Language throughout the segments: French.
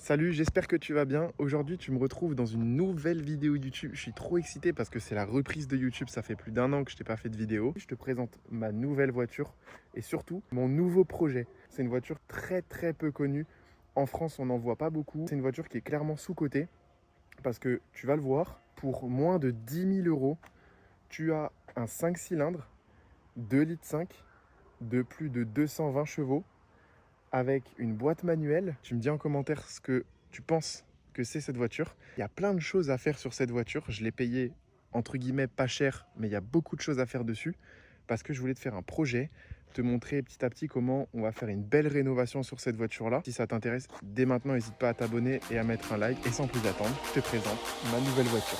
Salut, j'espère que tu vas bien. Aujourd'hui, tu me retrouves dans une nouvelle vidéo YouTube. Je suis trop excité parce que c'est la reprise de YouTube. Ça fait plus d'1 an que je t'ai pas fait de vidéo. Je te présente ma nouvelle voiture et surtout mon nouveau projet. C'est une voiture très peu connue. En France, on n'en voit pas beaucoup. C'est une voiture qui est clairement sous-cotée parce que tu vas le voir, pour moins de 10 000 euros, tu as un 5 cylindres, 2,5 litres, de plus de 220 chevaux, avec une boîte manuelle. Tu me dis en commentaire ce que tu penses que c'est cette voiture. Il y a plein de choses à faire sur cette voiture. Je l'ai payée entre guillemets pas cher, mais il y a beaucoup de choses à faire dessus parce que je voulais te faire un projet, te montrer petit à petit comment on va faire une belle rénovation sur cette voiture-là. Si ça t'intéresse, dès maintenant, n'hésite pas à t'abonner et à mettre un like. Et sans plus attendre, je te présente ma nouvelle voiture.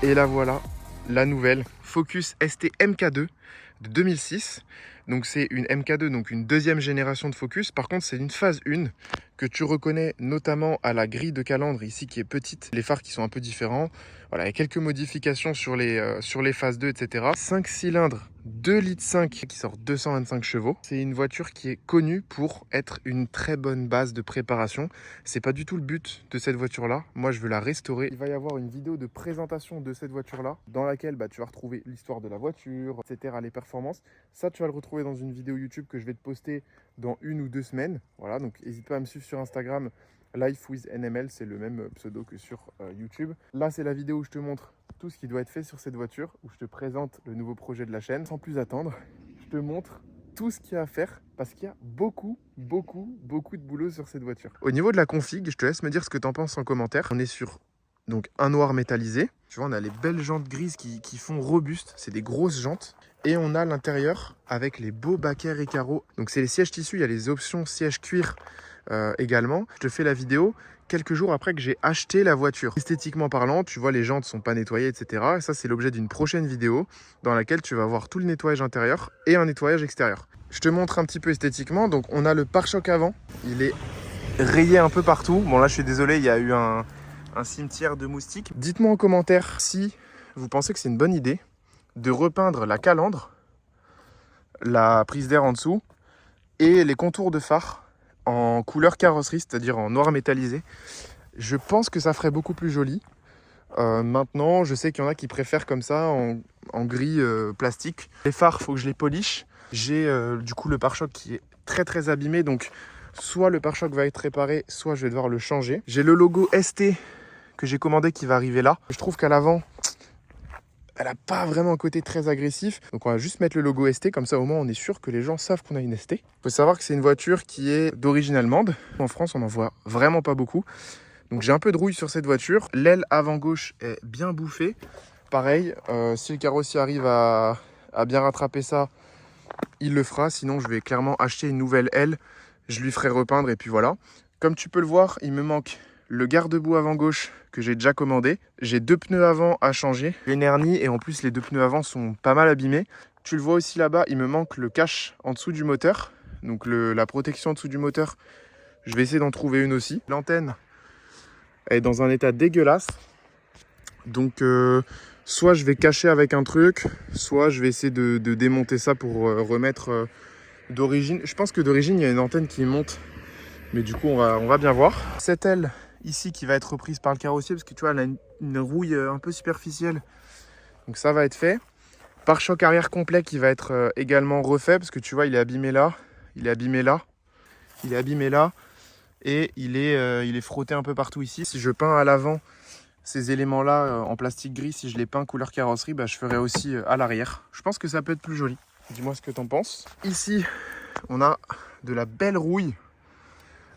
Et là voilà, la nouvelle Focus ST MK2 de 2006. Donc c'est une MK2, donc une deuxième génération de Focus. Par contre, c'est une phase 1 que tu reconnais notamment à la grille de calandre ici qui est petite. Les phares qui sont un peu différents. Voilà, il y a quelques modifications sur les phases 2, etc. 5 cylindres, 2,5 litres qui sort 225 chevaux. C'est une voiture qui est connue pour être une très bonne base de préparation. C'est pas du tout le but de cette voiture-là. Moi, je veux la restaurer. Il va y avoir une vidéo de présentation de cette voiture-là dans laquelle tu vas retrouver l'histoire de la voiture, etc., les performances. Ça, tu vas le retrouver dans une vidéo YouTube que je vais te poster dans 1 ou 2 semaines. Voilà, donc n'hésite pas à me suivre sur Instagram. Life with NML, c'est le même pseudo que sur YouTube. Là, c'est la vidéo où je te montre tout ce qui doit être fait sur cette voiture, où je te présente le nouveau projet de la chaîne. Sans plus attendre, je te montre tout ce qu'il y a à faire parce qu'il y a beaucoup de boulot sur cette voiture. Au niveau de la config, je te laisse me dire ce que tu en penses en commentaire. On est sur donc un noir métallisé. Tu vois, on a les belles jantes grises qui font robuste. C'est des grosses jantes. Et on a l'intérieur avec les beaux baquets et carreaux. Donc c'est les sièges tissus, il y a les options sièges cuir également. Je te fais la vidéo quelques jours après que j'ai acheté la voiture. Esthétiquement parlant, tu vois, les jantes sont pas nettoyées, etc. Et ça, c'est l'objet d'une prochaine vidéo dans laquelle tu vas voir tout le nettoyage intérieur et un nettoyage extérieur. Je te montre un petit peu esthétiquement. Donc on a le pare-choc avant. Il est rayé un peu partout. Bon là, je suis désolé, il y a eu un cimetière de moustiques. Dites-moi en commentaire si vous pensez que c'est une bonne idée de repeindre la calandre, la prise d'air en dessous et les contours de phare en couleur carrosserie, c'est-à-dire en noir métallisé. Je pense que ça ferait beaucoup plus joli. Maintenant, je sais qu'il y en a qui préfèrent comme ça en gris plastique. Les phares, il faut que je les polish. J'ai du coup le pare-choc qui est très abîmé, donc soit le pare-choc va être réparé, soit je vais devoir le changer. J'ai le logo ST que j'ai commandé qui va arriver là. Je trouve qu'à l'avant, elle n'a pas vraiment un côté très agressif. Donc on va juste mettre le logo ST, comme ça au moins on est sûr que les gens savent qu'on a une ST. Il faut savoir que c'est une voiture qui est d'origine allemande. En France, on n'en voit vraiment pas beaucoup. Donc j'ai un peu de rouille sur cette voiture. L'aile avant gauche est bien bouffée. Pareil, si le carrossier arrive à bien rattraper ça, il le fera. Sinon, je vais clairement acheter une nouvelle aile. Je lui ferai repeindre et puis voilà. Comme tu peux le voir, il me manque le garde-boue avant gauche que j'ai déjà commandé. J'ai 2 pneus avant à changer. Les nernis et en plus les 2 pneus avant sont pas mal abîmés. Tu le vois aussi là-bas, il me manque le cache en dessous du moteur. Donc la protection en dessous du moteur, je vais essayer d'en trouver une aussi. L'antenne est dans un état dégueulasse. Donc soit je vais cacher avec un truc, soit je vais essayer de démonter ça pour remettre d'origine. Je pense que d'origine il y a une antenne qui monte. Mais du coup on va bien voir. Cette aile ici qui va être reprise par le carrossier parce que tu vois elle a une rouille un peu superficielle, donc ça va être fait. Pare-choc arrière complet qui va être également refait parce que tu vois il est abîmé là, il est abîmé là, il est abîmé là et il est frotté un peu partout ici. Si je peins à l'avant ces éléments là en plastique gris, si je les peins couleur carrosserie, je ferai aussi à l'arrière. Je pense que ça peut être plus joli. Dis-moi ce que t'en penses. Ici on a de la belle rouille.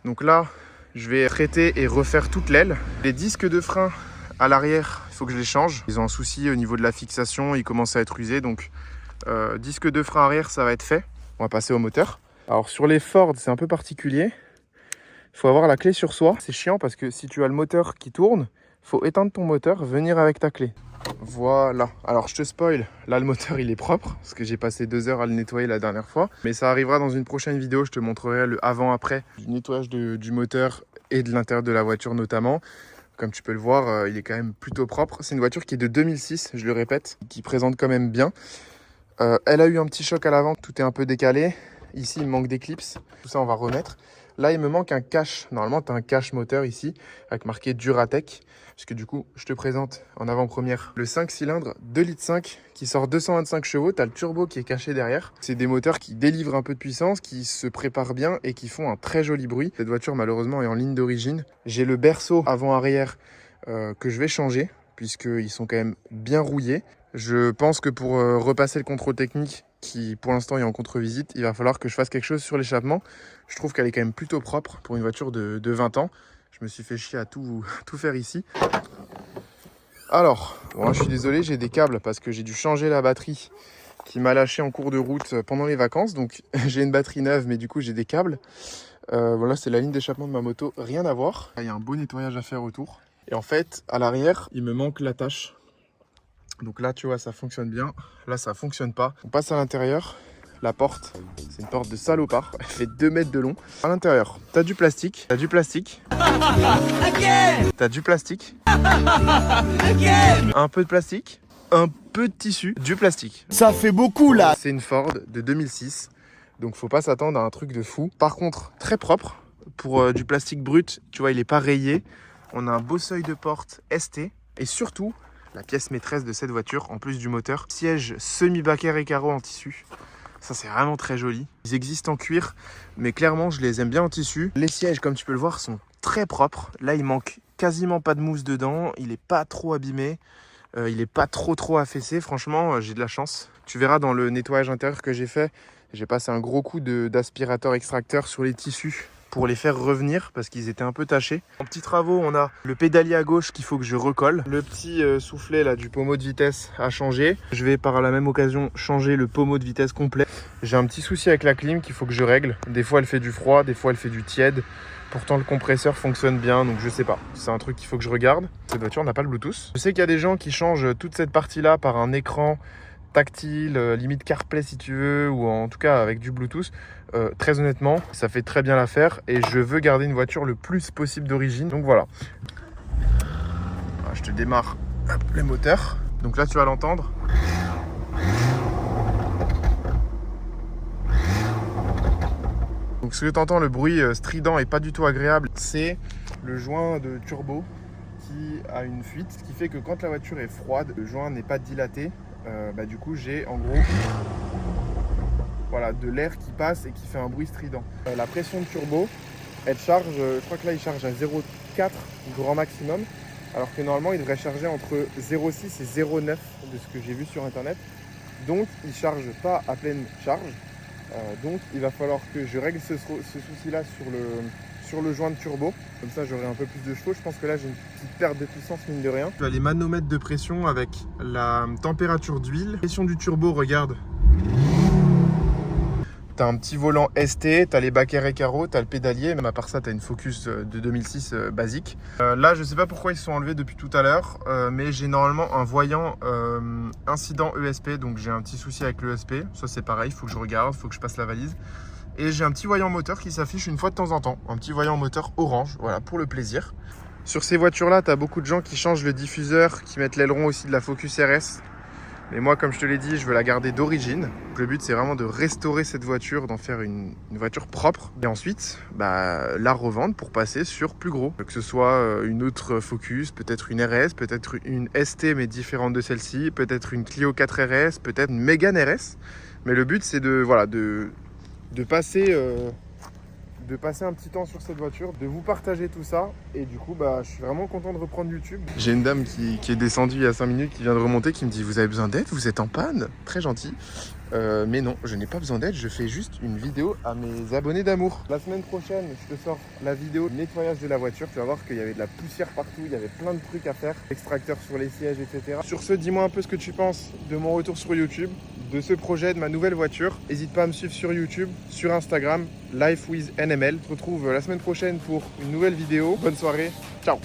Donc là, je vais traiter et refaire toute l'aile. Les disques de frein à l'arrière, il faut que je les change. Ils ont un souci au niveau de la fixation, ils commencent à être usés. Donc, disque de frein arrière, ça va être fait. On va passer au moteur. Alors sur les Ford, c'est un peu particulier. Il faut avoir la clé sur soi. C'est chiant parce que si tu as le moteur qui tourne, il faut éteindre ton moteur, venir avec ta clé. Voilà, alors je te spoil, là le moteur il est propre parce que j'ai passé 2 heures à le nettoyer la dernière fois. Mais ça arrivera dans une prochaine vidéo, je te montrerai le avant-après du nettoyage du moteur et de l'intérieur de la voiture notamment. Comme tu peux le voir, il est quand même plutôt propre. C'est une voiture qui est de 2006, je le répète, qui présente quand même bien. Elle a eu un petit choc à l'avant, tout est un peu décalé. Ici, il me manque des clips, tout ça on va remettre. Là, il me manque un cache. Normalement, tu as un cache moteur ici, avec marqué Duratec. Puisque du coup, je te présente en avant-première le 5 cylindres 2,5 litres qui sort 225 chevaux. Tu as le turbo qui est caché derrière. C'est des moteurs qui délivrent un peu de puissance, qui se préparent bien et qui font un très joli bruit. Cette voiture, malheureusement, est en ligne d'origine. J'ai le berceau avant-arrière que je vais changer, puisqu'ils sont quand même bien rouillés. Je pense que pour repasser le contrôle technique, qui pour l'instant est en contre-visite, il va falloir que je fasse quelque chose sur l'échappement. Je trouve qu'elle est quand même plutôt propre pour une voiture de 20 ans. Je me suis fait chier à tout faire ici. Alors, bon, je suis désolé, j'ai des câbles parce que j'ai dû changer la batterie qui m'a lâché en cours de route pendant les vacances. Donc j'ai une batterie neuve, mais du coup j'ai des câbles. Voilà, c'est la ligne d'échappement de ma moto, rien à voir. Il y a un beau nettoyage à faire autour. Et en fait, à l'arrière, il me manque l'attache. Donc là, tu vois, ça fonctionne bien. Là, ça fonctionne pas. On passe à l'intérieur. La porte, c'est une porte de salopard. Elle fait 2 mètres de long. À l'intérieur, t'as du plastique. T'as du plastique. T'as du plastique. Un peu de plastique. Un peu de tissu. Du plastique. Ça fait beaucoup là. C'est une Ford de 2006. Donc, faut pas s'attendre à un truc de fou. Par contre, très propre. Pour du plastique brut, tu vois, il est pas rayé. On a un beau seuil de porte ST. Et surtout, la pièce maîtresse de cette voiture, en plus du moteur, siège semi-baquet et carreaux en tissu. Ça, c'est vraiment très joli. Ils existent en cuir, mais clairement, je les aime bien en tissu. Les sièges, comme tu peux le voir, sont très propres. Là, il manque quasiment pas de mousse dedans. Il n'est pas trop abîmé. Il n'est pas trop affaissé. Franchement, j'ai de la chance. Tu verras dans le nettoyage intérieur que j'ai fait, j'ai passé un gros coup d'aspirateur extracteur sur les tissus pour les faire revenir parce qu'ils étaient un peu tachés. En petits travaux, on a le pédalier à gauche qu'il faut que je recolle. Le petit soufflet là du pommeau de vitesse a changé. Je vais par la même occasion changer le pommeau de vitesse complet. J'ai un petit souci avec la clim qu'il faut que je règle. Des fois elle fait du froid, des fois elle fait du tiède. Pourtant le compresseur fonctionne bien, donc je sais pas. C'est un truc qu'il faut que je regarde. Cette voiture n'a pas le Bluetooth. Je sais qu'il y a des gens qui changent toute cette partie là par un écran tactile, limite CarPlay si tu veux, ou en tout cas avec du Bluetooth. Très honnêtement, ça fait très bien l'affaire et je veux garder une voiture le plus possible d'origine. Donc voilà. Je te démarre le moteur. Donc là, tu vas l'entendre. Donc ce que tu entends, le bruit strident et pas du tout agréable, c'est le joint de turbo qui a une fuite, ce qui fait que quand la voiture est froide, le joint n'est pas dilaté. Du coup, j'ai en gros voilà, de l'air qui passe et qui fait un bruit strident. La pression de turbo, elle charge, je crois que là il charge à 0,4 grand maximum, alors que normalement il devrait charger entre 0,6 et 0,9 de ce que j'ai vu sur internet. Donc il ne charge pas à pleine charge. Donc il va falloir que je règle ce souci là sur le joint de turbo. Comme ça j'aurai un peu plus de chevaux. Je pense que là j'ai une petite perte de puissance mine de rien. Tu as les manomètres de pression avec la température d'huile. Pression du turbo, regarde. Tu as un petit volant ST, tu as les baquets et carreaux, tu as le pédalier. Même à part ça, tu as une Focus de 2006 basique. Là, je ne sais pas pourquoi ils se sont enlevés depuis tout à l'heure, mais j'ai normalement un voyant incident ESP. Donc j'ai un petit souci avec l'ESP. Ça, c'est pareil, il faut que je regarde, il faut que je passe la valise. Et j'ai un petit voyant moteur qui s'affiche une fois de temps en temps. Un petit voyant moteur orange, voilà, pour le plaisir. Sur ces voitures-là, tu as beaucoup de gens qui changent le diffuseur, qui mettent l'aileron aussi de la Focus RS. Mais moi, comme je te l'ai dit, je veux la garder d'origine. Le but, c'est vraiment de restaurer cette voiture, d'en faire une voiture propre. Et ensuite, la revendre pour passer sur plus gros. Que ce soit une autre Focus, peut-être une RS, peut-être une ST mais différente de celle-ci, peut-être une Clio 4 RS, peut-être une Mégane RS. Mais le but, c'est de passer un petit temps sur cette voiture, de vous partager tout ça. Et du coup, je suis vraiment content de reprendre YouTube. J'ai une dame qui est descendue il y a 5 minutes, qui vient de remonter, qui me dit « Vous avez besoin d'aide? Vous êtes en panne ?» Très gentil. Mais non, je n'ai pas besoin d'aide, je fais juste une vidéo à mes abonnés d'amour. La semaine prochaine, je te sors la vidéo nettoyage de la voiture. Tu vas voir qu'il y avait de la poussière partout, il y avait plein de trucs à faire, extracteur sur les sièges, etc. Sur ce, dis-moi un peu ce que tu penses de mon retour sur YouTube, de ce projet, de ma nouvelle voiture. N'hésite pas à me suivre sur YouTube, sur Instagram, Life with NML. On se retrouve la semaine prochaine pour une nouvelle vidéo. Bonne soirée, ciao!